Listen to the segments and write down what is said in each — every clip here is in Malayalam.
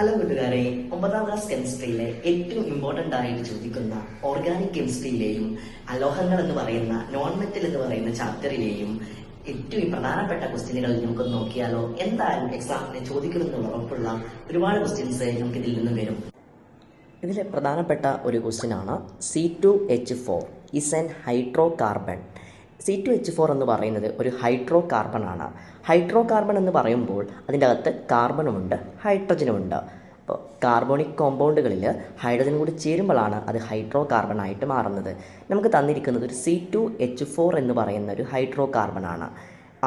ഹലോ കൂട്ടുകാരെ, 9ാം ക്ലാസ് കെമിസ്ട്രിയിലെ ഏറ്റവും ഇമ്പോർട്ടന്റ് ആയിട്ട് ചോദിക്കുന്ന ഓർഗാനിക് കെമിസ്ട്രിയിലെയും അലോഹങ്ങൾ എന്ന് പറയുന്ന നോൺ മെറ്റൽ എന്ന് പറയുന്ന ചാപ്റ്ററിലെയും ഏറ്റവും പ്രധാനപ്പെട്ട ക്വസ്റ്റ്യനുകൾ നമുക്കൊന്ന് നോക്കിയാലോ. എന്തായാലും എക്സാമിന് ചോദിക്കുമെന്നുള്ള ഉറപ്പുള്ള ഒരുപാട് ക്വസ്റ്റ്യൻസ് നമുക്ക് ഇതിൽ നിന്ന് വരും. ഇതിലെ പ്രധാനപ്പെട്ട ഒരു ക്വസ്റ്റ്യനാണ് C2H4 is an hydro carbon. C2H4 എന്ന് പറയുന്നത് ഒരു ഹൈഡ്രോ കാർബൺ ആണ്. ഹൈഡ്രോ കാർബൺ എന്ന് പറയുമ്പോൾ അതിൻ്റെ അകത്ത് കാർബണുമുണ്ട്, ഹൈഡ്രജനുമുണ്ട്. അപ്പോൾ കാർബോണിക് കോമ്പൗണ്ടുകളിൽ ഹൈഡ്രജൻ കൂടി ചേരുമ്പോഴാണ് അത് ഹൈഡ്രോ കാർബൺ ആയിട്ട് മാറുന്നത്. നമുക്ക് തന്നിരിക്കുന്നത് ഒരു C2H4 എന്ന് പറയുന്ന ഒരു ഹൈഡ്രോ കാർബൺ ആണ്.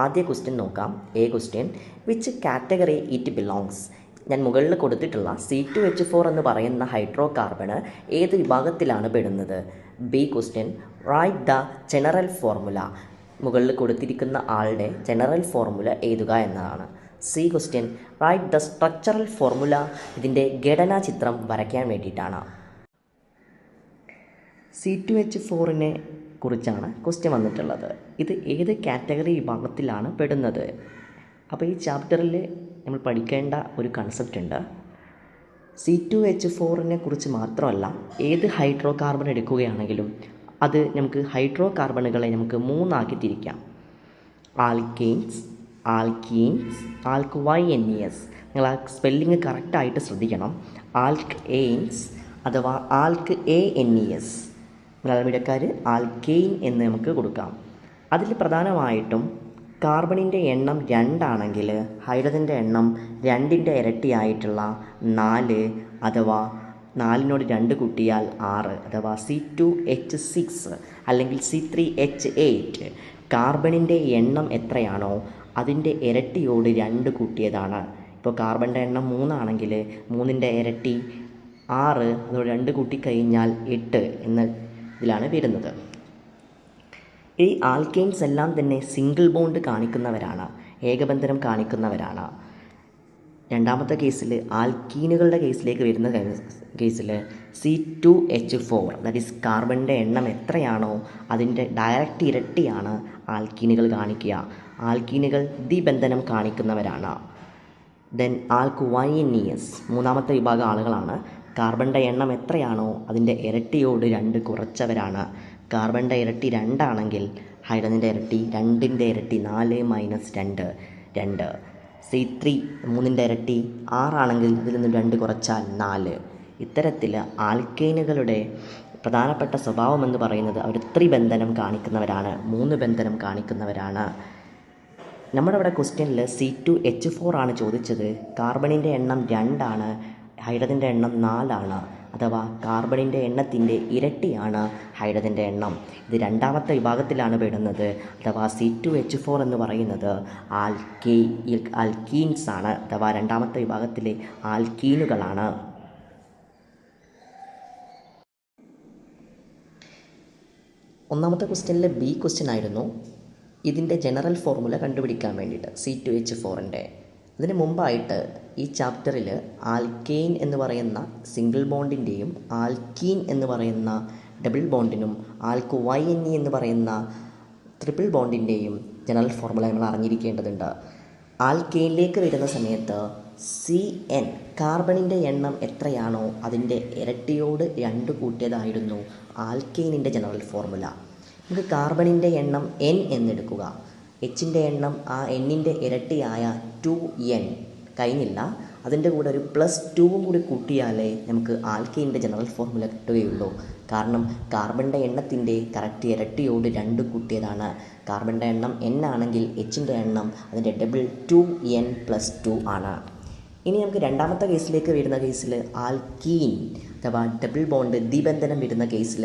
ആദ്യ ക്വസ്റ്റ്യൻ നോക്കാം. A question, which category it belongs. ഞാൻ മുകളിൽ കൊടുത്തിട്ടുള്ള C2H4 എന്ന് പറയുന്ന ഹൈഡ്രോ കാർബണ് ഏത് വിഭാഗത്തിലാണ് പെടുന്നത്? B question, write the general formula. മുകളിൽ കൊടുത്തിരിക്കുന്ന ആളുടെ ജനറൽ ഫോർമുല എഴുതുക എന്നതാണ്. C question, write the structural formula. ഇതിൻ്റെ ഘടനാ ചിത്രം വരയ്ക്കാൻ വേണ്ടിയിട്ടാണ്. C2H4നെ കുറിച്ചാണ് ക്വസ്റ്റ്യൻ വന്നിട്ടുള്ളത്. ഇത് ഏത് കാറ്റഗറി വിഭാഗത്തിലാണ് പെടുന്നത്? അപ്പോൾ ഈ ചാപ്റ്ററിൽ നമ്മൾ പഠിക്കേണ്ട ഒരു കൺസെപ്റ്റ് ഉണ്ട്. C2H4നെ കുറിച്ച് മാത്രമല്ല, ഏത് ഹൈഡ്രോ കാർബൺ എടുക്കുകയാണെങ്കിലും അത് നമുക്ക് ഹൈഡ്രോ കാർബണുകളെ നമുക്ക് മൂന്നാക്കി തിരിക്കാം. Alkanes, alkenes, alkynes. നിങ്ങൾ ആ സ്പെല്ലിങ് കറക്റ്റായിട്ട് ശ്രദ്ധിക്കണം. ആൽക്കെയിൻസ് അഥവാ ALKANES. മലയാളമീഡിയക്കാർ ആൽക്കെയിൻ എന്ന് നമുക്ക് കൊടുക്കാം. അതിൽ പ്രധാനമായിട്ടും കാർബണിൻ്റെ എണ്ണം 2 ആണെങ്കിൽ ഹൈഡ്രജൻ്റെ എണ്ണം 2ൻ്റെ ഇരട്ടിയായിട്ടുള്ള 4 അഥവാ 4നോട് 2 കൂട്ടിയാൽ 6 അഥവാ C2H6 അല്ലെങ്കിൽ C3H8. കാർബണിൻ്റെ എണ്ണം എത്രയാണോ അതിൻ്റെ ഇരട്ടിയോട് 2 കൂട്ടിയതാണ്. ഇപ്പോൾ കാർബണിൻ്റെ എണ്ണം 3 ആണെങ്കിൽ 3ൻ്റെ ഇരട്ടി 6, അതോട് 2 കൂട്ടിക്കഴിഞ്ഞാൽ 8 എന്ന ഇതിലാണ് വരുന്നത്. ഈ ആൽക്കെയിൻസ് എല്ലാം തന്നെ സിംഗിൾ ബോണ്ട് കാണിക്കുന്നവരാണ്, ഏകബന്ധനം കാണിക്കുന്നവരാണ്. രണ്ടാമത്തെ കേസിൽ ആൽക്കീനുകളുടെ കേസിലേക്ക് വരുന്ന കേസിൽ C2H4 ദാറ്റ് ഈസ് കാർബണിൻ്റെ എണ്ണം എത്രയാണോ അതിൻ്റെ ഡയറക്റ്റ് ഇരട്ടിയാണ് ആൽക്കീനുകൾ കാണിക്കുക. ആൽക്കീനുകൾ ദ്വിബന്ധനം കാണിക്കുന്നവരാണ്. ദെൻ ആൽക്വൈനെസ് മൂന്നാമത്തെ വിഭാഗം ആളുകളാണ്. കാർബണിൻ്റെ എണ്ണം എത്രയാണോ അതിൻ്റെ ഇരട്ടിയോട് 2 കുറച്ചവരാണ്. കാർബണിൻ്റെ ഇരട്ടി 2 ആണെങ്കിൽ ഹൈഡ്രജൻ്റെ ഇരട്ടി 2ൻ്റെ ഇരട്ടി 4 - 2 2. C3 3ൻ്റെ ഇരട്ടി 6 ആണെങ്കിൽ അതിൽ നിന്ന് 2 കുറച്ചാൽ 4. ഇത്തരത്തിൽ ആൽക്കെയിനുകളുടെ പ്രധാനപ്പെട്ട സ്വഭാവം എന്ന് പറയുന്നത് അവർ ത്രിബന്ധനം കാണിക്കുന്നവരാണ്, 3 ബന്ധനം കാണിക്കുന്നവരാണ്. നമ്മുടെ ഇവിടെ ക്വസ്റ്റ്യനിൽ C2H4 ആണ് ചോദിച്ചത്. കാർബണിൻ്റെ എണ്ണം 2 ആണ്, ഹൈഡ്രജൻ്റെ എണ്ണം 4 ആണ്. അഥവാ കാർബണിൻ്റെ എണ്ണത്തിൻ്റെ ഇരട്ടിയാണ് ഹൈഡ്രജൻ്റെ എണ്ണം. ഇത് രണ്ടാമത്തെ വിഭാഗത്തിലാണ് പെടുന്നത്. അഥവാ C2H4 എന്ന് പറയുന്നത് ആൽക്കീൻസ് ആണ്, അഥവാ രണ്ടാമത്തെ വിഭാഗത്തിലെ ആൽക്കീനുകളാണ്. ഒന്നാമത്തെ ക്വസ്റ്റ്യനിലെ ബി ക്വസ്റ്റ്യൻ ആയിരുന്നു ഇതിൻ്റെ ജനറൽ ഫോർമുല കണ്ടുപിടിക്കാൻ വേണ്ടിയിട്ട് C2H4ൻ്റെ. അതിന് മുമ്പായിട്ട് ഈ ചാപ്റ്ററിൽ ആൽക്കെയിൻ എന്ന് പറയുന്ന സിംഗിൾ ബോണ്ടിൻ്റെയും ആൽക്കീൻ എന്ന് പറയുന്ന ഡബിൾ ബോണ്ടിനും ആൽക്വൈനെ എന്ന് പറയുന്ന ട്രിപ്പിൾ ബോണ്ടിൻ്റെയും ജനറൽ ഫോർമുല നമ്മൾ അറിഞ്ഞിരിക്കേണ്ടതുണ്ട്. ആൽക്കെയിനിലേക്ക് വരുന്ന സമയത്ത് CN കാർബണിൻ്റെ എണ്ണം എത്രയാണോ അതിൻ്റെ ഇരട്ടിയോട് 2 കൂട്ടിയതായിരുന്നു ആൽക്കെയിനിൻ്റെ ജനറൽ ഫോർമുല. നമുക്ക് കാർബണിൻ്റെ എണ്ണം N എന്നെടുക്കുക. Hൻ്റെ എണ്ണം ആ Nൻ്റെ ഇരട്ടിയായ 2N കഴിഞ്ഞില്ല, അതിൻ്റെ കൂടെ ഒരു +2 കൂടി കൂട്ടിയാലേ നമുക്ക് ആൽക്കെയിൻ്റെ ജനറൽ ഫോർമുല കിട്ടുകയുള്ളൂ. കാരണം കാർബണിൻ്റെ എണ്ണത്തിൻ്റെ കറക്റ്റ് ഇരട്ടിയോട് 2 കൂട്ടിയതാണ്. കാർബണിൻ്റെ എണ്ണം N ആണെങ്കിൽ Hൻ്റെ എണ്ണം അതിൻ്റെ ഡബിൾ 2N + 2 ആണ്. ഇനി നമുക്ക് രണ്ടാമത്തെ കേസിലേക്ക് വരുന്ന കേസിൽ ആൽക്കീൻ അഥവാ ഡബിൾ ബോണ്ട് ദ്വിബന്ധനം വരുന്ന കേസിൽ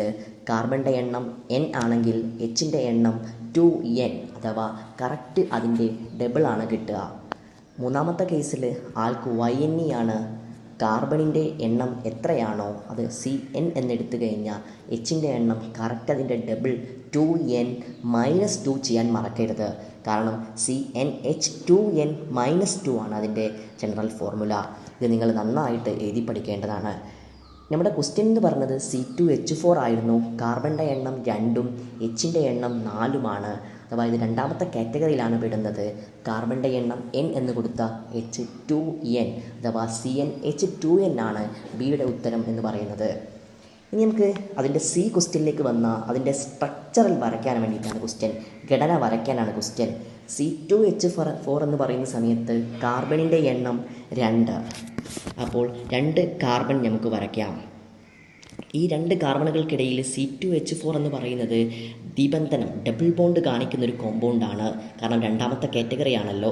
കാർബണിൻ്റെ എണ്ണം N ആണെങ്കിൽ Hൻ്റെ എണ്ണം 2N അഥവാ കറക്റ്റ് അതിൻ്റെ ഡബിളാണ് കിട്ടുക. മൂന്നാമത്തെ കേസിൽ ആൽക്വൈനെ ആണ്. കാർബണിൻ്റെ എണ്ണം എത്രയാണോ അത് CN എന്നെടുത്തു കഴിഞ്ഞാൽ Hൻ്റെ എണ്ണം കറക്റ്റ് അതിൻ്റെ ഡബിൾ 2N - 2 ചെയ്യാൻ മറക്കരുത്. കാരണം CnH2n - 2 ആണ് അതിൻ്റെ ജനറൽ ഫോർമുല. ഇത് നിങ്ങൾ നന്നായിട്ട് എഴുതി പഠിക്കേണ്ടതാണ്. നമ്മുടെ ക്വസ്റ്റ്യൻ എന്ന് പറഞ്ഞത് C2H4 ആയിരുന്നു. കാർബണിൻ്റെ എണ്ണം 2ഉം Hൻ്റെ എണ്ണം 4ഉമാണ്. അഥവാ ഇത് രണ്ടാമത്തെ കാറ്റഗറിയിലാണ് പെടുന്നത്. കാർബണിൻ്റെ എണ്ണം N എന്ന് കൊടുത്ത H2N അഥവാ CnH2n ആണ് ബിയുടെ ഉത്തരം എന്ന് പറയുന്നത്. ഇനി നമുക്ക് അതിൻ്റെ C ക്വസ്റ്റ്യനിലേക്ക് വന്നാൽ അതിൻ്റെ സ്ട്രക്ചറിൽ വരയ്ക്കാൻ വേണ്ടിയിട്ടാണ് ക്വസ്റ്റ്യൻ, ഘടന വരയ്ക്കാനാണ് ക്വസ്റ്റ്യൻ. C2H4 എന്ന് പറയുന്ന സമയത്ത് കാർബണിൻ്റെ എണ്ണം 2. അപ്പോൾ 2 കാർബൺ നമുക്ക് വരയ്ക്കാം. ഈ 2 കാർബണുകൾക്കിടയിൽ C2H4 എന്ന് പറയുന്നത് ദ്വിബന്ധനം, ഡബിൾ ബോണ്ട് കാണിക്കുന്ന ഒരു കോമ്പൗണ്ടാണ്. കാരണം രണ്ടാമത്തെ കാറ്റഗറി ആണല്ലോ,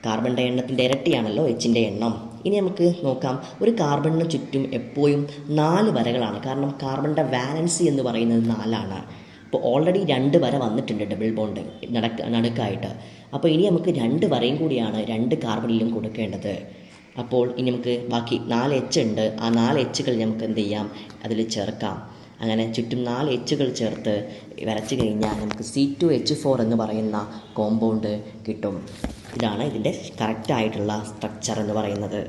കാർബണിൻ്റെ എണ്ണത്തിൻ്റെ ഇരട്ടിയാണല്ലോ Hൻ്റെ എണ്ണം. ഇനി നമുക്ക് നോക്കാം, ഒരു കാർബണിന് ചുറ്റും എപ്പോഴും 4 വരകളാണ്. കാരണം കാർബണിൻ്റെ വാലൻസി എന്ന് പറയുന്നത് 4 ആണ്. അപ്പോൾ ഓൾറെഡി 2 വര വന്നിട്ടുണ്ട് ഡബിൾ ബോണ്ട് നടുക്കായിട്ട്. അപ്പോൾ ഇനി നമുക്ക് 2 വരയും കൂടിയാണ് 2 കാർബണിലും കൊടുക്കേണ്ടത്. അപ്പോൾ ഇനി നമുക്ക് ബാക്കി 4 H ഉണ്ട്. ആ 4 Hകൾ നമുക്ക് എന്ത് ചെയ്യാം, അതിൽ ചേർക്കാം. അങ്ങനെ ചുറ്റും 4 Hകൾ ചേർത്ത് വരച്ച് കഴിഞ്ഞാൽ നമുക്ക് C2H4 എന്ന് പറയുന്ന കോമ്പൗണ്ട് കിട്ടും. ഇതാണ് ഇതിൻ്റെ കറക്റ്റായിട്ടുള്ള സ്ട്രക്ചർ എന്ന് പറയുന്നത്.